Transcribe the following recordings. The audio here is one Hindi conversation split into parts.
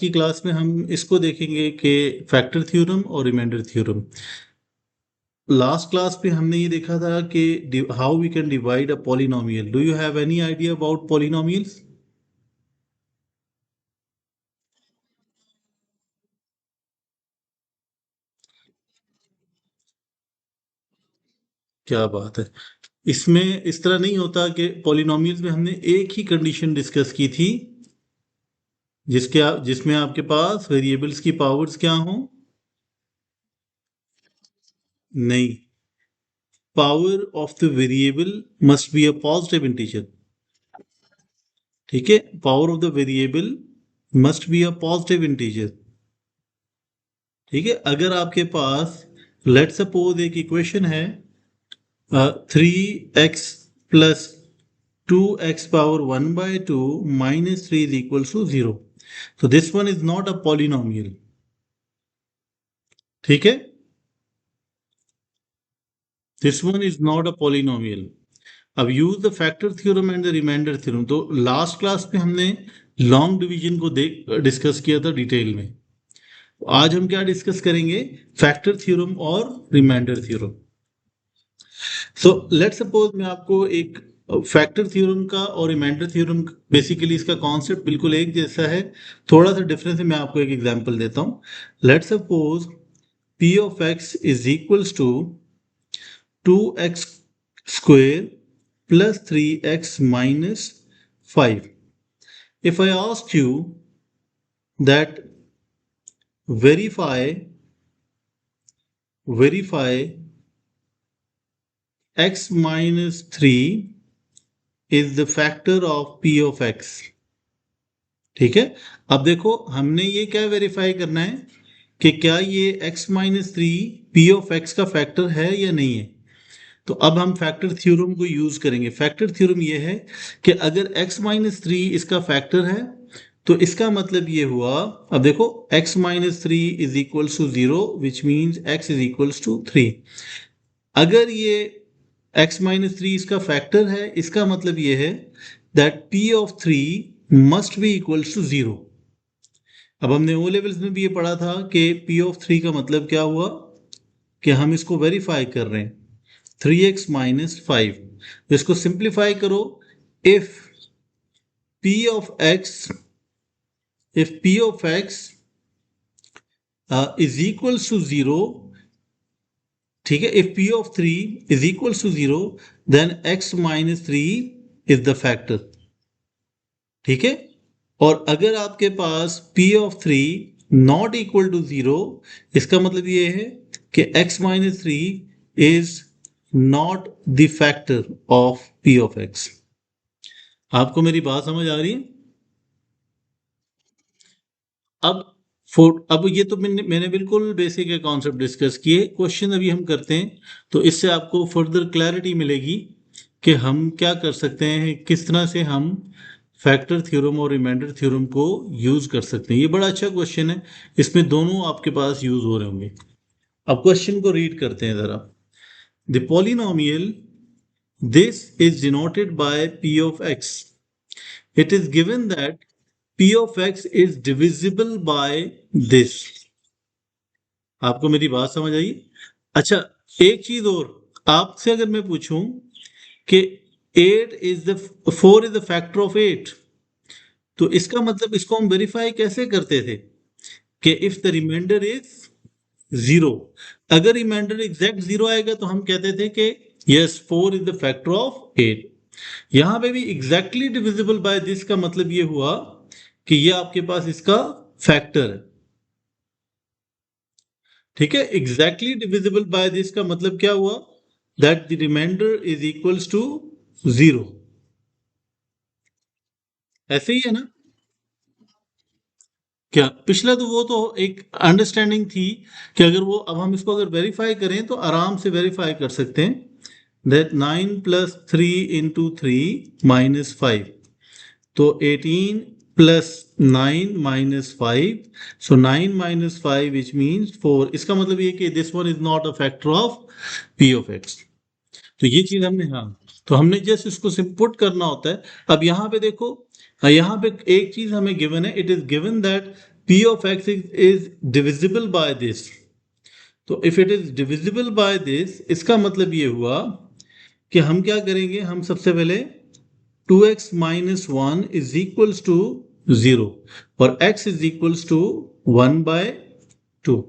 की क्लास में हम इसको देखेंगे कि फैक्टर थ्योरम और रिमाइंडर थ्योरम। लास्ट क्लास पे हमने ये देखा था कि how we can divide a polynomial. Do you have any idea about polynomials? क्या बात है। इसमें इस तरह नहीं होता कि पॉलिनोमियल्स में हमने एक ही कंडीशन डिस्कस की थी जिसमें आपके पास वेरिएबल्स की पावर्स क्या हों? नहीं, power of the variable must be a positive integer. ठीक है, power of the variable must be a positive integer. ठीक है, अगर आपके पास लेट सपोज एक इक्वेशन है 3x plus 2x power 1/2 minus 3 is equals to 0, so this one is not a polynomial। ठीक है, this one is not a polynomial। अब use the factor theorem and the remainder theorem. तो लास्ट क्लास में हमने लॉन्ग डिवीजन को डिस्कस किया था डिटेल में। आज हम क्या डिस्कस करेंगे? फैक्टर थ्योरम और remainder theorem. So let suppose मैं आपको एक फैक्टर थ्योरम का और रिमाइंडर थ्योरम, बेसिकली इसका कॉन्सेप्ट बिल्कुल एक जैसा है, थोड़ा सा डिफरेंस है। मैं आपको एक एग्जांपल देता हूं। Let suppose p of x is equals to 2x square plus 3x minus 5। If I ask you that verify x minus 3 is the factor of p of x। ठीक है, अब देखो हमने ये क्या वेरीफाई करना है कि क्या ये x minus three P of X का फैक्टर है या नहीं है। तो अब हम फैक्टर थ्योरम को यूज करेंगे। फैक्टर थ्योरम ये है कि अगर x माइनस थ्री इसका फैक्टर है तो इसका मतलब ये हुआ, अब देखो x minus three is equals to 0 which means x is equals to 3। अगर ये x माइनस थ्री इसका फैक्टर है, इसका मतलब ये है that p of three must be equals to 0। अब हमने ओ लेवल्स में भी ये पढ़ा था कि p ऑफ थ्री का मतलब क्या हुआ कि हम इसको वेरीफाई कर रहे हैं 3x माइनस 5। इसको सिंप्लीफाई करो। If p of x if p of x is equals to 0, ठीक है, if p of 3 is equals to 0 then x minus 3 is the factor। ठीक है, और अगर आपके पास p of 3 not equal to 0, इसका मतलब ये है कि x minus 3 is not the factor of p of x। आपको मेरी बात समझ आ रही है? अब ये तो मैंने बिल्कुल बेसिक के कॉन्सेप्ट डिस्कस किए। क्वेश्चन अभी हम करते हैं तो इससे आपको फर्दर क्लैरिटी मिलेगी कि हम क्या कर सकते हैं, किस तरह से हम फैक्टर थ्योरम और रिमाइंडर थ्योरम को यूज कर सकते हैं। ये बड़ा अच्छा क्वेश्चन है, इसमें दोनों आपके पास यूज हो रहे होंगे। अब क्वेश्चन को रीड करते हैं जरा। The polynomial this is denoted by p of x। It is given that p of x is divisible by this। आपको मेरी बात समझ आई? अच्छा, एक चीज और, आपसे अगर मैं पूछूं कि 4 इज द फैक्टर ऑफ 8, तो इसका मतलब इसको हम वेरीफाई कैसे करते थे कि इफ द रिमाइंडर इज 0, अगर रिमाइंडर एग्जैक्ट 0 आएगा तो हम कहते थे कि yes 4 is the factor of 8। यहां पे भी एग्जैक्टली डिविजिबल बाय दिस का मतलब ये हुआ कि ये आपके पास इसका फैक्टर है। ठीक है, एग्जैक्टली डिविजिबल बाय दिस का मतलब क्या हुआ? That the remainder is equals to 0। ऐसे ही है ना? क्या पिछला तो वो तो एक अंडरस्टैंडिंग थी कि अगर वो, अब हम इसको अगर वेरीफाई करें तो आराम से वेरीफाई कर सकते हैं। दैट 9 प्लस 3 इंटू 3 माइनस 5, तो 18 plus 9 minus 5, so 9 minus 5 which means 4। इसका मतलब ये कि this one is not a factor of p of x। तो ये चीज हमने, हाँ, तो हमने जस्ट इसको पुट करना होता है। अब यहाँ पे देखो, यहाँ पे एक चीज हमें गिवन है। It is given that P of x is divisible by this. तो if it is divisible by this, इसका मतलब ये हुआ कि हम क्या करेंगे, हम सबसे पहले 2x minus one is equals to 0 और x इज इक्वल्स टू 1/2।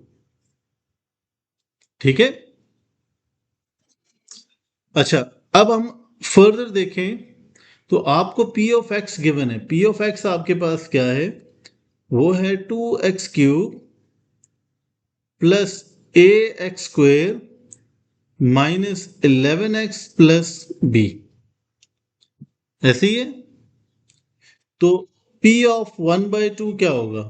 ठीक है। अच्छा, अब हम फर्दर देखें तो आपको P ऑफ x गिवन है। P ऑफ x आपके पास क्या है, वो है 2x³ plus ax² minus 11x plus b, ऐसे ही है। तो P ऑफ 1/2 क्या होगा?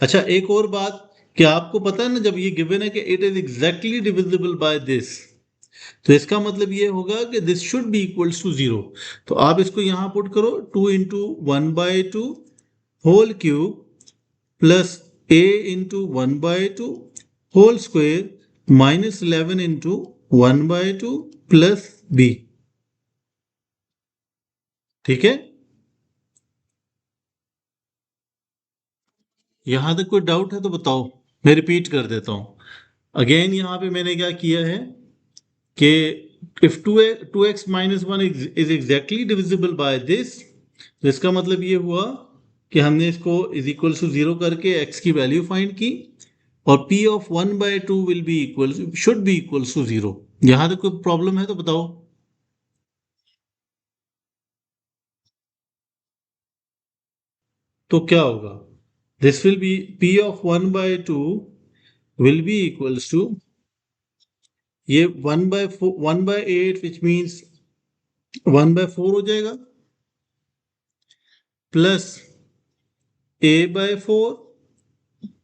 अच्छा, एक और बात, क्या आपको पता है ना, जब ये गिवन है कि it is exactly divisible by this, तो इसका मतलब ये होगा कि this should be equals to 0। तो आप इसको यहां पुट करो, 2 into 1/2 whole cube plus a into 1/2 whole square minus 11 into 1/2 plus b। ठीक है। यहां तक कोई डाउट है तो बताओ, मैं रिपीट कर देता हूं अगेन। यहां पे मैंने क्या किया है कि if 2x minus one is exactly divisible by this, तो इसका मतलब ये हुआ कि हमने इसको इज इक्वल टू 0 करके x की वैल्यू फाइंड की, और p of 1/2 will be equal, should be equal to 0। यहां तक कोई प्रॉब्लम है तो बताओ। तो क्या होगा, this will be p of 1/2 will be equals to, ये 1/4 1/8 विच मीन्स 1/4 हो जाएगा, plus a/4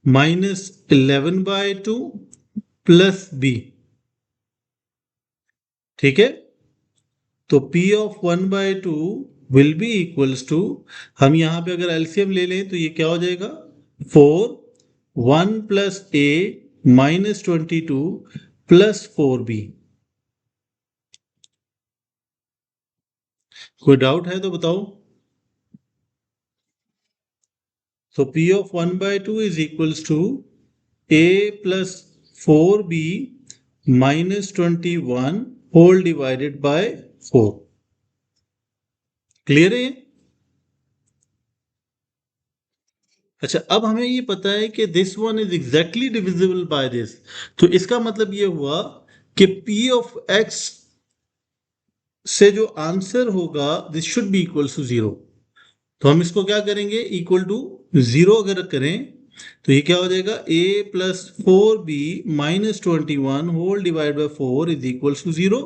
minus 11/2 plus b। ठीक है। तो p of 1/2 will be equals to, हम यहां पे अगर एलसीएम ले लें तो ये क्या हो जाएगा, 4 1 plus a minus 22 plus 4b। कोई डाउट है तो बताओ। So P of 1/2 is equals to A plus 4B minus 21 whole divided by 4। Clear है ये? अच्छा, अब हमें ये पता है कि this one is exactly divisible by this, तो इसका मतलब ये हुआ कि P ऑफ x से जो आंसर होगा this should be equal to 0। तो हम इसको क्या करेंगे, इक्वल टू 0 अगर करें तो ये क्या हो जाएगा, a plus 4b minus 21 whole divide by 4 is equal to 0।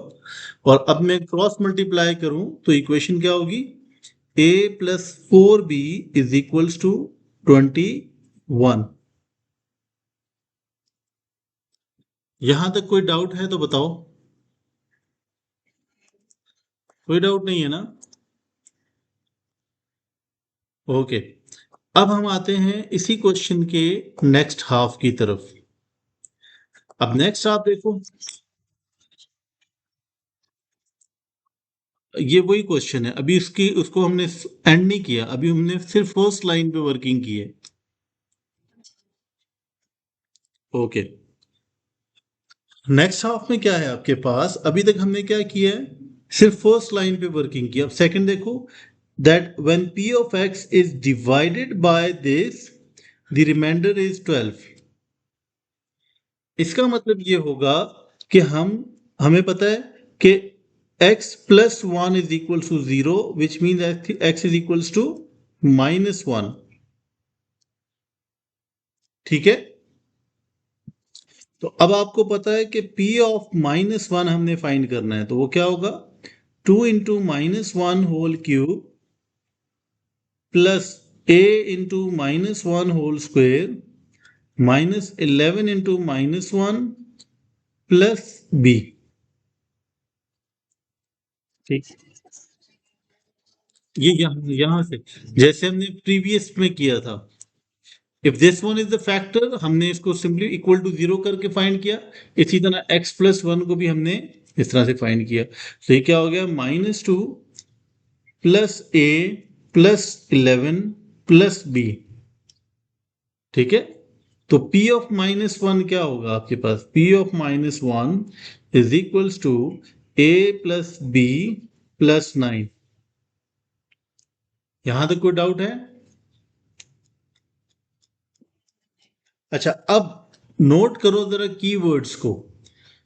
और अब मैं क्रॉस मल्टीप्लाई करूं तो इक्वेशन क्या होगी, a plus 4b is equal to 21। यहां तक कोई डाउट है तो बताओ। कोई डाउट नहीं है ना? ओके। अब हम आते हैं इसी क्वेश्चन के नेक्स्ट हाफ की तरफ। अब नेक्स्ट आप देखो, ये वही क्वेश्चन है, अभी उसकी उसको हमने एंड नहीं किया, अभी हमने सिर्फ फर्स्ट लाइन पे वर्किंग की है। ओके। नेक्स्ट हाफ में क्या है आपके पास, अभी तक हमने क्या किया है, सिर्फ फर्स्ट लाइन पे वर्किंग की। अब सेकंड देखो, that when p of x is divided by this the remainder is 12। इसका मतलब ये होगा कि हमें पता है कि x plus one is equal to 0 which mean x is equal to -1। ठीक है। तो अब आपको पता है कि p ऑफ -1 हमने फाइंड करना है, तो वो क्या होगा, 2 into -1 whole cube plus a into -1 whole square minus 11 into -1 plus b। ठीक, ये यहां से जैसे हमने प्रीवियस में किया था, if this one is the factor, हमने इसको सिंपली इक्वल टू 0 करके फाइंड किया। इसी तरह x प्लस वन को भी हमने इस तरह से फाइंड किया। तो ये क्या हो गया, -2 plus a plus 11 plus b. ठीक है, तो P ऑफ -1 क्या होगा आपके पास? P of -1 is equals to a plus b plus 9। यहां तक कोई डाउट है? अच्छा, अब नोट करो जरा कीवर्ड्स को।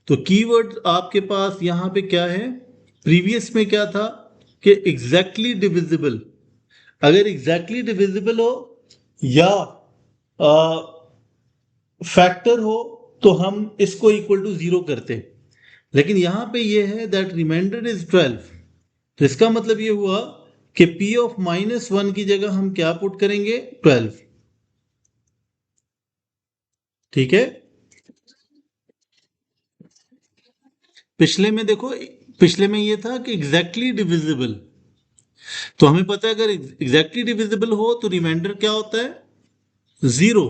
तो कीवर्ड आपके पास यहां पे क्या है? प्रीवियस में क्या था कि एग्जैक्टली डिविजिबल। अगर एग्जैक्टली डिविजिबल हो या फैक्टर हो तो हम इसको इक्वल टू 0 करते। लेकिन यहां पे ये है दैट रिमाइंडर इज 12। तो इसका मतलब ये हुआ कि P ऑफ -1 की जगह हम क्या पुट करेंगे? 12। ठीक है, पिछले में देखो, पिछले में ये था कि एग्जैक्टली डिविजिबल। तो हमें पता है अगर एग्जैक्टली डिविजिबल हो तो रिमाइंडर क्या होता है? 0।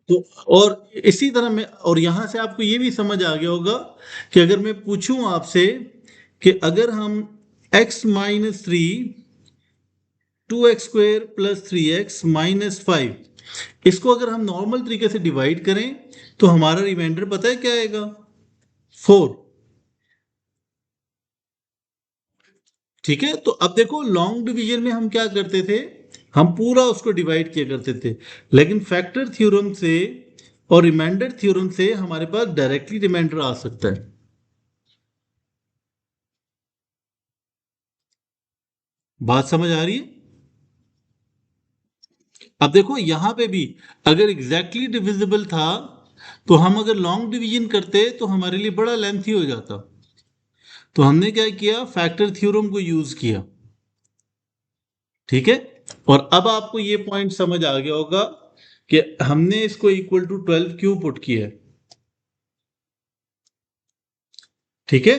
तो और इसी तरह में, और यहां से आपको ये भी समझ आ गया होगा कि अगर मैं पूछूं आपसे कि अगर हम x-3 2x² + 3x - 5 इसको अगर हम नॉर्मल तरीके से डिवाइड करें तो हमारा रिमाइंडर पता है क्या आएगा? 4। ठीक है, तो अब देखो लॉन्ग डिवीजन में हम क्या करते थे? हम पूरा उसको डिवाइड किया करते थे। लेकिन फैक्टर थ्योरम से और रिमाइंडर थ्योरम से हमारे पास डायरेक्टली रिमाइंडर आ सकता है। बात समझ आ रही है? अब देखो यहां पे भी अगर एग्जैक्टली डिविजिबल था तो हम अगर लॉन्ग डिवीजन करते तो हमारे लिए बड़ा लेंथी हो जाता। तो हमने क्या किया? फैक्टर थ्योरम को यूज किया। ठीक है, और अब आपको ये पॉइंट समझ आ गया होगा कि हमने इसको इक्वल टू 12 क्यों पुट किया है। ठीक है,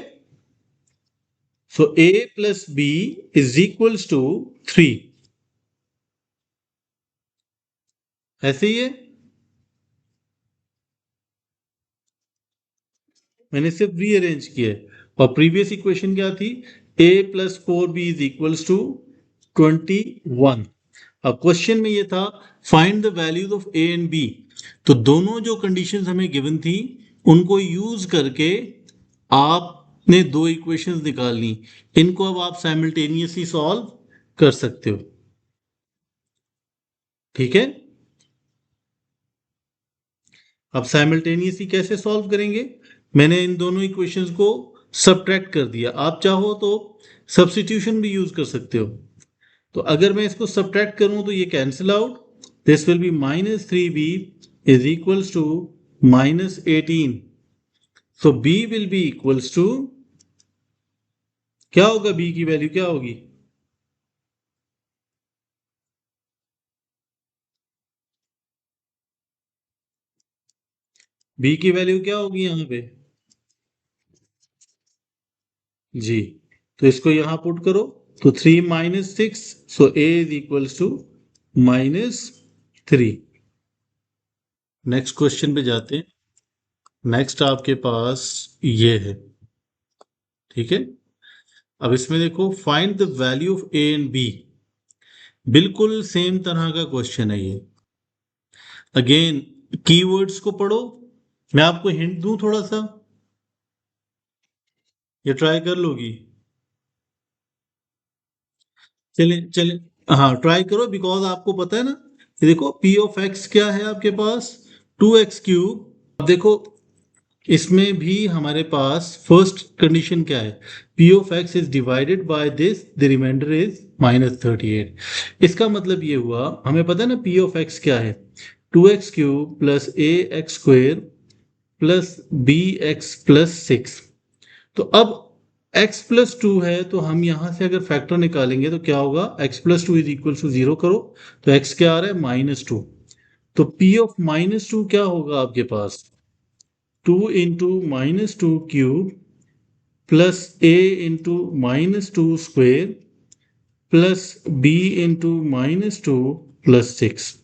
so a plus b is equals to 3। ऐसे ही है, मैंने सिर्फ रीअरेंज किया है। और प्रीवियस इक्वेशन क्या थी? a plus 4b is equals to 21। अब क्वेश्चन में ये था find the values of a and b। तो दोनों जो कंडीशंस हमें गिवन थी उनको यूज करके आपने दो इक्वेशंस निकालनी। इनको अब आप साइमल्टेनियसली सॉल्व कर सकते हो। ठीक है, अब साइमल्टेनियसली कैसे सॉल्व करेंगे? मैंने इन दोनों इक्वेशंस को सब्ट्रैक्ट कर दिया। आप चाहो तो सब्स्टिट्यूशन भी यूज कर सकते हो। तो अगर मैं इसको सब्ट्रैक्ट करूं तो ये cancel out. This will be -3b is equals to -18। So b will be equals to, क्या होगा? b की वैल्यू क्या होगी? b की वैल्यू क्या होगी यहां पे? जी, तो इसको यहां पुट करो। तो 3 - 6, so a is equals to -3। Next question पे जाते हैं। नेक्स्ट आपके पास ये है। ठीक है, अब इसमें देखो find the value of a and b. बिल्कुल सेम तरह का क्वेश्चन है ये। अगेन कीवर्ड्स को पढ़ो। मैं आपको हिंट दूं थोड़ा सा, ये ट्राई कर लोगी? चले चले, हाँ ट्राई करो, बिकॉज आपको पता है ना। ये देखो पी ऑफ एक्स क्या है आपके पास? 2x³ अब देखो इसमें भी हमारे पास फर्स्ट कंडीशन क्या है? P of x is divided by this, the remainder is -38। इसका मतलब ये हुआ, हमें पता है ना P ऑफ एक्स क्या है? 2x³ plus ax² plus bx+6। तो अब x प्लस 2 है तो हम यहां से अगर फैक्टर निकालेंगे तो क्या होगा? x plus 2 is equal to 0 करो तो x क्या आ रहा है? -2। तो P ऑफ -2 क्या होगा आपके पास? 2 × -2³ प्लस a × -2² प्लस b × -2 + 6।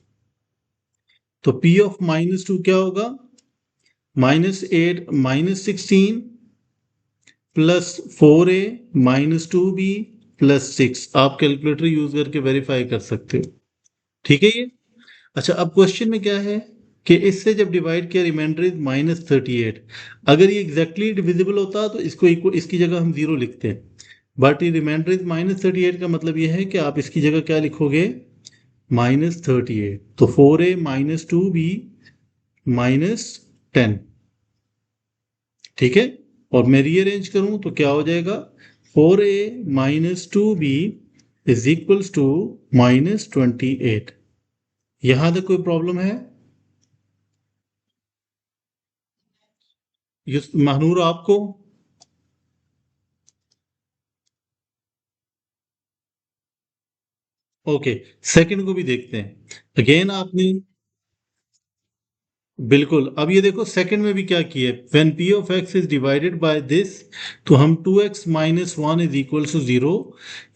तो P ऑफ -2 क्या होगा? -8 - 16 प्लस 4a - 2b प्लस 6 आप कैलकुलेटर यूज करके वेरीफाई कर सकते हो। ठीक है ये। अच्छा, अब क्वेश्चन में क्या है कि इससे जब डिवाइड किया रिमाइंडर इज -38। अगर ये एग्जैक्टली डिविजिबल होता तो इसको इसकी जगह हम 0 लिखते। बट ये रिमाइंडर इज -38 का मतलब ये है कि आप इसकी जगह क्या लिखोगे, -38। तो 4a -2b -10। ठीक है। और मैं रीअरेंज करूं तो क्या हो जाएगा, 4a -2b is equals to -28। यहां तक कोई प्रॉब्लम है? महानूर आपको? ओके, सेकंड को भी देखते हैं। अगेन आपने, बिल्कुल। अब ये देखो सेकंड में भी क्या किया है, when p of x is divided by this, तो हम 2x minus 1 is equals to 0।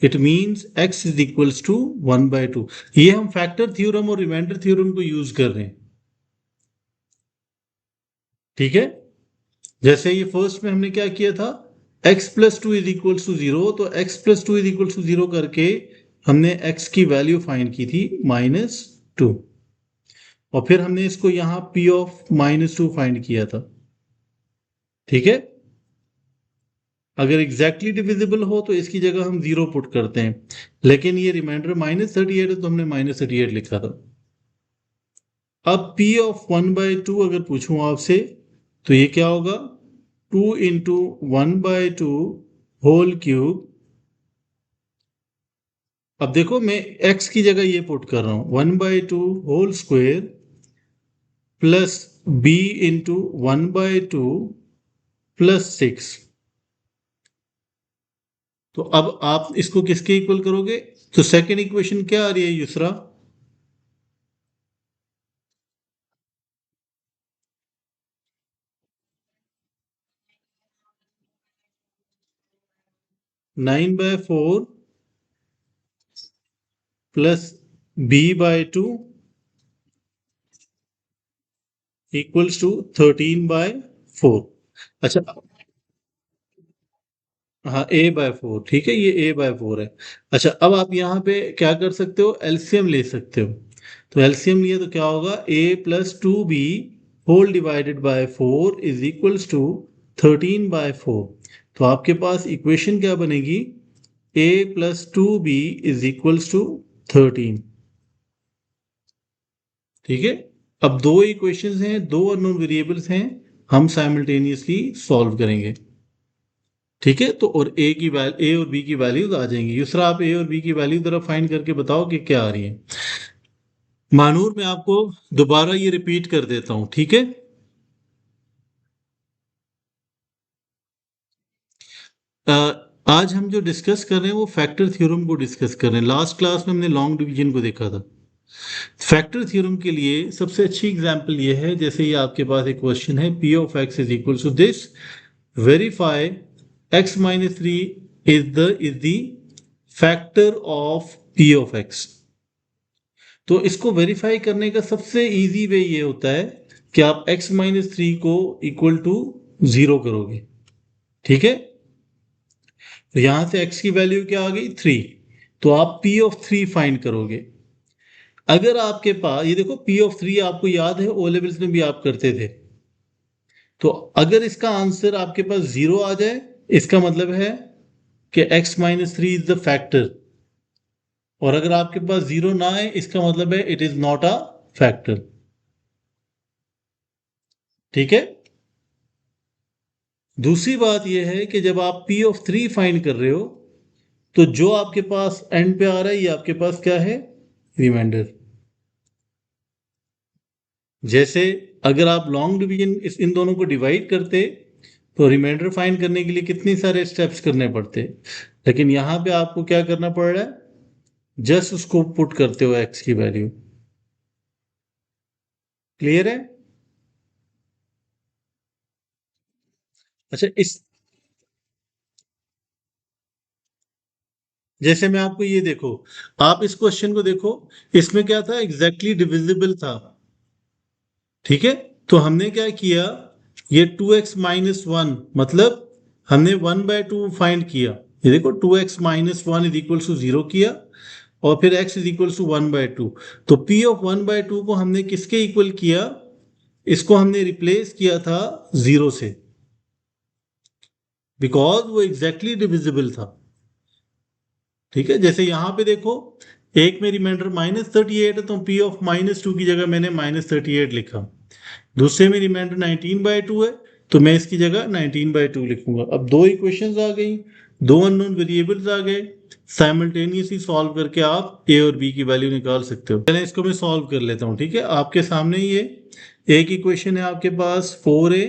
It means x is equals to 1/2। ये हम फैक्टर थ्योरम और रिमाइंडर थ्योरम को यूज कर रहे हैं। ठीक है। जैसे ये फर्स्ट में हमने क्या किया था, x plus two is equals to 0, तो x plus two is equals to 0 करके हमने x की वैल्यू फाइंड की थी -2। और फिर हमने इसको यहां p ऑफ -2 फाइंड किया था। ठीक है। अगर एग्जैक्टली डिविजिबल हो तो इसकी जगह हम 0 पुट करते हैं, लेकिन ये रिमाइंडर -38 है तो हमने -38 लिखा था। अब p ऑफ 1/2 अगर पूछूं आपसे तो ये क्या होगा, 2 × 1/2 होल क्यूब। अब देखो मैं x की जगह ये पुट कर रहा हूं, 1/2 होल स्क्वेयर प्लस b × 1/2 +6। तो अब आप इसको किसके इक्वल करोगे, तो सेकेंड इक्वेशन क्या आ रही है Yusra, 9/4 plus b/2 equals to 13/4। अच्छा, हाँ a/4, ठीक है, ये a/4 है। अच्छा, अब आप यहाँ पे क्या कर सकते हो, एलसीएम ले सकते हो। तो एलसीएम लिए तो क्या होगा, a + 2b whole divided by 4 is equals to 13/4। तो आपके पास इक्वेशन क्या बनेगी, a + 2b is equals to 13। ठीक है। अब दो इक्वेशंस हैं, दो अननोन वेरिएबल्स हैं, हम साइमल्टेनियसली सॉल्व करेंगे। ठीक है। तो और ए और बी की वैल्यूज आ जाएंगी। दूसरा आप ए और बी की वैल्यू जरा फाइंड करके बताओ कि क्या आ रही है। मानूर मैं आपको दोबारा ये रिपीट कर देता हूं, ठीक है। अ, आज हम जो डिस्कस कर रहे हैं वो फैक्टर थ्योरम को डिस्कस कर रहे हैं। लास्ट क्लास में हमने लॉन्ग डिवीजन को देखा था। फैक्टर थ्योरम के लिए सबसे अच्छी एग्जांपल ये है, जैसे ये आपके पास एक क्वेश्चन है, p of x is equal to this, verify x-3 is the factor of p of x। तो इसको वेरीफाई करने का सबसे इजी वे ये होता है कि आप x-3 को इक्वल टू 0 करोगे। ठीक है। तो यहां से x की वैल्यू क्या आ गई, 3। तो आप p ऑफ 3 फाइंड करोगे। अगर आपके पास ये देखो, p ऑफ 3 आपको याद है ओ लेवल्स में भी आप करते थे। तो अगर इसका आंसर आपके पास 0 आ जाए, इसका मतलब है कि x-3 इज द फैक्टर। और अगर आपके पास 0 ना आए, इसका मतलब है it is not a factor. ठीक है। दूसरी बात यह है कि जब आप p ऑफ 3 फाइंड कर रहे हो, तो जो आपके पास एंड पे आ रहा है ये आपके पास क्या है, रिमाइंडर। जैसे अगर आप लॉन्ग डिवीजन इन दोनों को डिवाइड करते तो रिमाइंडर फाइंड करने के लिए कितने सारे स्टेप्स करने पड़ते, लेकिन यहां पे आपको क्या करना पड़ रहा है, जस्ट उसको पुट करते हो एक्स की वैल्यू। क्लियर है? अच्छा, इस जैसे मैं आपको ये देखो, आप इस क्वेश्चन को देखो, इसमें क्या था, एग्जैक्टली डिविजिबल था। ठीक है। तो हमने क्या किया, ये 2x-1 मतलब हमने 1/2 फाइंड किया, ये देखो 2x minus 1 is equal to 0 किया और फिर x इज इक्वल टू 1/2। तो p ऑफ 1/2 को हमने किसके इक्वल किया? इसको हमने रिप्लेस किया था 0 से, बिकॉज वो एग्जैक्टली डिविजिबल था। ठीक है, जैसे यहां पे देखो एक में रिमाइंडर -38 है तो p ऑफ -2 की जगह मैंने -38 लिखा। दूसरे में रिमाइंडर 19/2 है तो मैं इसकी जगह 19/2 लिखूंगा। अब दो इक्वेशंस आ गई, दो अननोन वेरिएबल्स आ गए, साइमल्टेनियसली सॉल्व करके आप a और b की वैल्यू निकाल सकते हो। पहले इसको मैं सॉल्व कर लेता हूँ। ठीक है, आपके सामने ये एक इक्वेशन है आपके पास 4a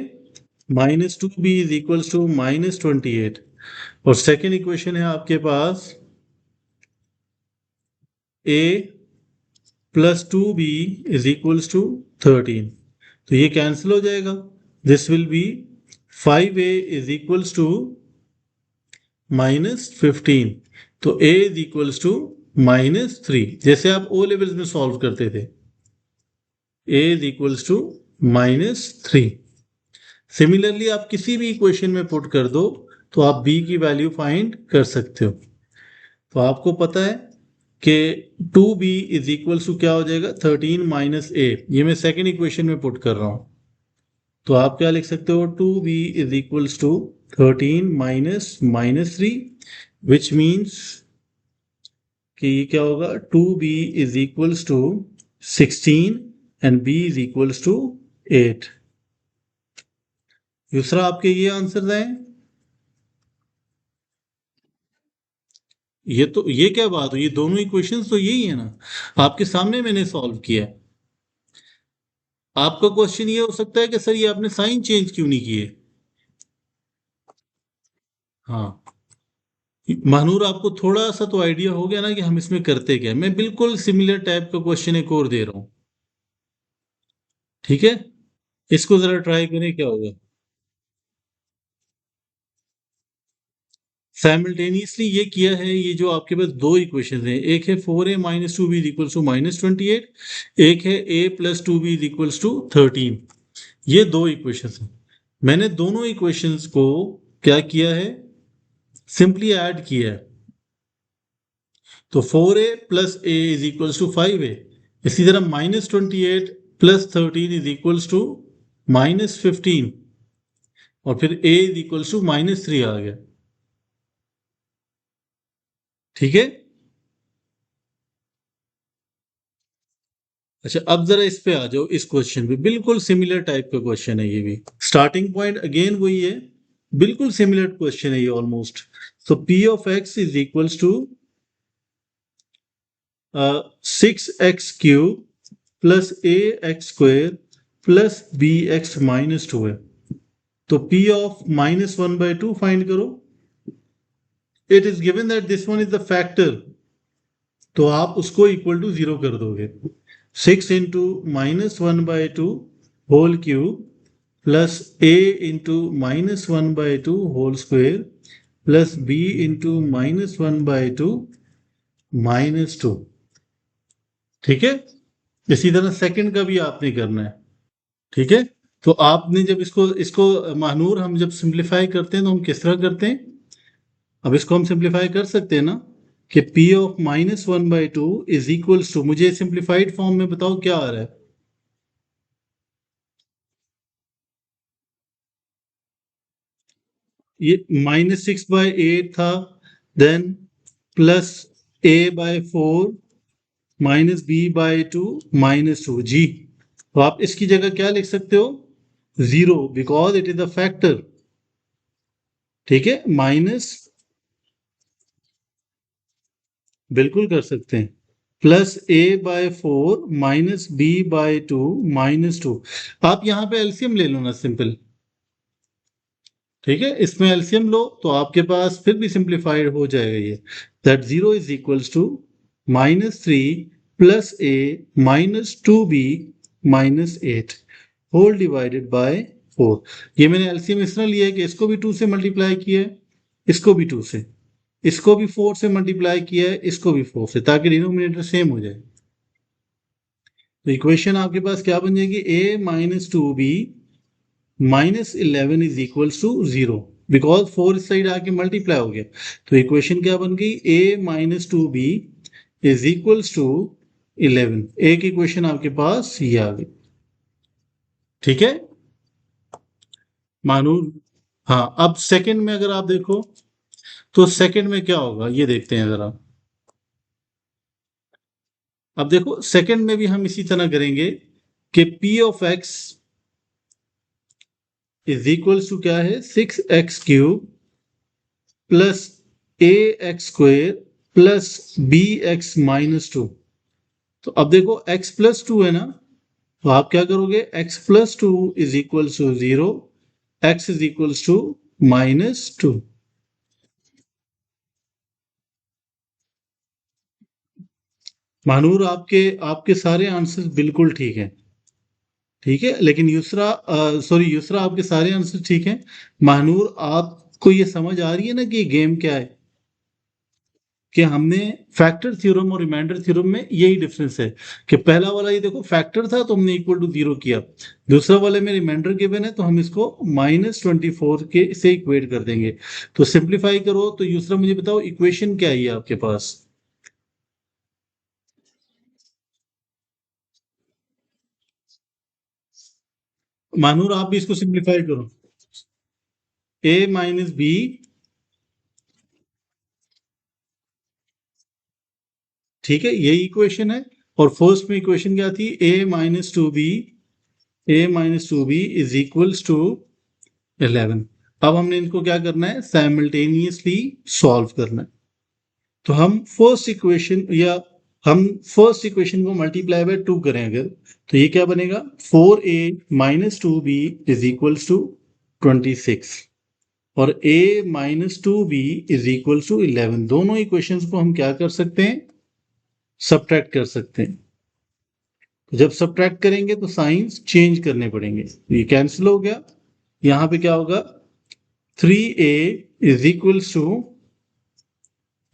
minus 2b is equal to -28 और सेकेंड इक्वेशन है आपके पास a plus 2b is equal to 13। तो ये कैंसिल हो जाएगा, this will be 5a is equal to -15। तो a इज इक्वल टू -3, जैसे आप ओ लेवल्स में सॉल्व करते थे, a is equal to -3। Similarly आप किसी भी इक्वेशन में पुट कर दो तो आप b की वैल्यू फाइंड कर सकते हो। तो आपको पता है कि 2b इज इक्वल टू क्या हो जाएगा, 13 माइनस a। ये मैं सेकेंड इक्वेशन में पुट कर रहा हूं, तो आप क्या लिख सकते हो, 2b is equal to 13 minus -3, which means कि ये क्या होगा, 2b is equal to 16 and b is equal to 8। दूसरा आपके ये आंसर हैं। ये क्या बात हुई, ये दोनों इक्वेशंस तो यही है ना, आपके सामने मैंने सॉल्व किया है। आपका क्वेश्चन ये हो सकता है कि सर ये आपने साइन चेंज क्यों नहीं किए। हाँ, महानूर आपको थोड़ा सा तो आइडिया हो गया ना कि हम इसमें करते क्या है। मैं बिल्कुल सिमिलर टाइप का क्वेश्चन एक और दे रहा हूं। ठीक है, इसको जरा ट्राई करें क्या होगा। साइमल्टेनियसली ये किया है, ये जो आपके पास दो इक्वेशन हैं, एक है 4a minus 2b is equal to -28, एक है a plus 2b is equal to 13। ये दो इक्वेशंस हैं, मैंने दोनों इक्वेशंस को क्या किया है, सिंपली ऐड किया है। तो 4a plus a is equal to 5a, इसी तरह -28 प्लस 13 इज इक्वल टू -15 और फिर a इज इक्वल टू -3 आ गया। ठीक है, अच्छा अब जरा इस पे आ जाओ, इस क्वेश्चन पे बिल्कुल सिमिलर टाइप का क्वेश्चन है ये भी। स्टार्टिंग पॉइंट अगेन वही है, बिल्कुल सिमिलर क्वेश्चन है ये almost. So p of x is equals to 6x³ plus ax² plus bx-2 है। तो p ऑफ -1/2 फाइंड करो। It is given that this one is the factor, तो आप उसको इक्वल टू 0 कर दोगे। 6 into -1/2 whole cube plus a into -1/2 whole square plus b into -1/2 -2। ठीक है, इसी तरह सेकंड का भी आपने करना है। ठीक है, तो आपने जब इसको इसको महानूर हम जब सिंप्लीफाई करते हैं तो हम किस तरह करते हैं, अब इसको हम सिंप्लीफाई कर सकते हैं ना कि p of -1/2 is equals to, मुझे सिंप्लीफाइड फॉर्म में बताओ क्या आ रहा है। ये -6/8 था, then plus a/4 minus b/2 -2 जी। तो आप इसकी जगह क्या लिख सकते हो, 0, because it is the factor. ठीक है, माइनस, बिल्कुल कर सकते हैं, प्लस a/4 माइनस b/2 -2। आप यहां पे एलसीएम ले लो ना, सिंपल। ठीक है, इसमें एलसीएम लो तो आपके पास फिर भी सिंप्लीफाइड हो जाएगा ये, that 0 is equals to -3 plus a -2b -8 whole divided by 4। ये मैंने एलसीएम इस तरह लिया है कि इसको भी 2 से मल्टीप्लाई किया है, इसको भी 2 से, इसको भी 4 से मल्टीप्लाई किया है, इसको भी 4 से, ताकि डिनोमिनेटर सेम हो जाए। तो इक्वेशन आपके पास क्या बन जाएगी, a -2b -11 is equals to 0। Because 4 इस साइड आके मल्टीप्लाई हो गया। तो इक्वेशन क्या बन गई, a minus two b is equals to 11। एक इक्वेशन आपके पास ये आ गई। ठीक है मानू। हाँ, अब सेकंड में अगर आप देखो तो सेकंड में क्या होगा ये देखते हैं जरा। अब देखो सेकंड में भी हम इसी तरह करेंगे कि p of x is equals to क्या है, 6x³ plus ax² plus bx-2। तो अब देखो x+2 है ना, तो आप क्या करोगे, x+2 is equals to 0, x is equals to -2। Mahnoor आपके आपके सारे आंसर बिल्कुल ठीक हैं। ठीक है, लेकिन यूसरा सॉरी यूसरा आपके सारे आंसर ठीक हैं। महानूर आपको ये समझ आ रही है ना कि ये गेम क्या है, कि हमने फैक्टर थ्योरम और रिमाइंडर थ्योरम में यही डिफरेंस है कि पहला वाला ये देखो फैक्टर था तो हमने इक्वल टू 0 किया, दूसरा वाले में रिमाइंडर गिवन है तो हम इसको -24 के से इक्वेट कर देंगे। तो सिंप्लीफाई करो तो दूसरा मुझे बताओ इक्वेशन क्या है ये आपके पास। मानूर आप भी इसको सिंप्लीफाई करो, a-b। ठीक है, यही इक्वेशन है। और फर्स्ट में इक्वेशन क्या थी, a-2b इज इक्वल्स टू 11। अब हमने इनको क्या करना है, साइमल्टेनियसली सॉल्व करना है। तो हम फर्स्ट इक्वेशन को मल्टीप्लाई बाय 2 करें अगर, तो ये क्या बनेगा, 4a-2b इज इक्वल्स टू 26 और a-2b इज इक्वल्स टू 11। दोनों इक्वेशंस को हम क्या कर सकते हैं, सब्ट्रैक्ट कर सकते हैं। तो जब सब्ट्रैक्ट करेंगे तो साइंस चेंज करने पड़ेंगे, तो ये कैंसिल हो गया। यहां पे क्या होगा, 3a इज इक्वल्स टू,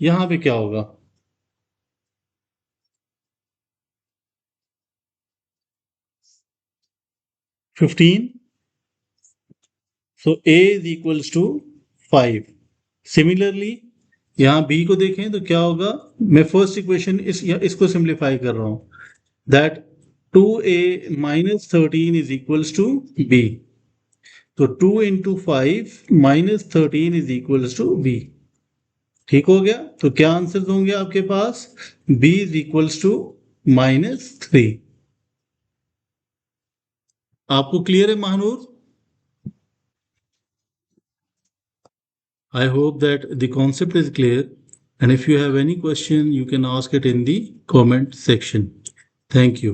यहां पे क्या होगा, 15। So a is equals to 5। Similarly यहाँ b को देखें तो क्या होगा, मैं फर्स्ट इक्वेशन इसको सिंप्लीफाई कर रहा हूं, that 2a-13 is equals to b। तो 2 × 5 -13 इज इक्वल्स टू b। ठीक हो गया, तो क्या आंसर होंगे आपके पास, b इज इक्वल्स टू -3। आपको क्लियर है Mahnoor? I hope that the concept is clear, and if you have any question, you can ask it in the comment section. Thank you.